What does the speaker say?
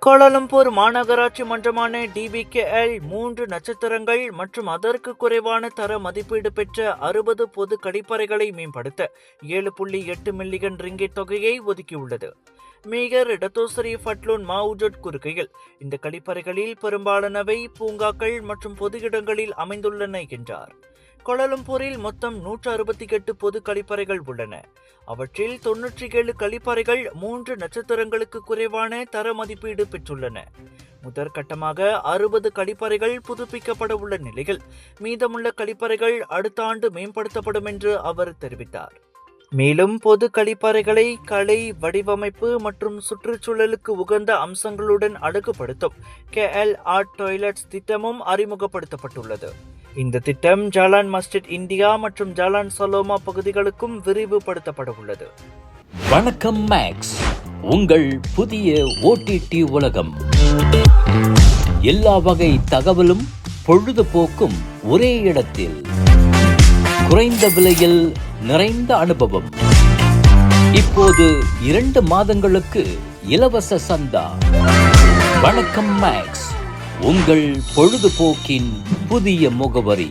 Kuala Lumpur மாநகராட்சி மன்றமான DBKL 3 நட்சத்திரங்கள் மற்றும் அதற்கு குறைவான தர மதிப்பீடு பெற்ற 60 பொது கழிப்பறைகளை மேம்படுத்த 7.8 மில்லியன் ரிங்கிட் தொகையை ஒதுக்கியுள்ளது. மேயர் டத்தோஸ்ரீ ஃபட்லூன் மாவுஜட் கூறுகையில், இந்த கழிப்பறைகளில் பெரும்பாலானவை பூங்காக்கள் மற்றும் பொது இடங்களில் அமைந்துள்ளன என்றார். கோலாலம்பூரில் மொத்தம் 168 பொது கழிப்பறைகள் உள்ளன. அவற்றில் 97 கழிப்பறைகள் 3 நட்சத்திரங்களுக்கு குறைவான தர மதிப்பீடு பெற்றுள்ளன. முதற்கட்டமாக 60 கழிப்பறைகள் புதுப்பிக்கப்பட உள்ள நிலையில் மீதமுள்ள கழிப்பறைகள் அடுத்த ஆண்டு மேம்படுத்தப்படும் என்று அவர் தெரிவித்தார். மேலும் பொது கழிப்பறைகளை கலை, வடிவமைப்பு மற்றும் சுற்றுச்சூழலுக்கு உகந்த அம்சங்களுடன் அழகுபடுத்தும் KL ஆர்ட் டாய்லெட்ஸ் திட்டமும் அறிமுகப்படுத்தப்பட்டுள்ளது. இந்த திட்டம் ஜாலான் மஸ்ஜித் இந்தியா மற்றும் ஜாலான் சலோமா பகுதிகளுக்கும் விரிவுபடுத்தப்பட உள்ளது. வணக்கம் மேக்ஸ், உங்கள் புதிய OTT உலகம். எல்லா வகை தகவலும் பொழுதுபோக்கும் ஒரே இடத்தில், குறைந்த விலையில் நிறைந்த அனுபவம். இப்போது 2 மாதங்களுக்கு இலவச சந்தா. வணக்கம் மேக்ஸ், உங்கள் பொழுதுபோக்கின் புதிய முகவரி.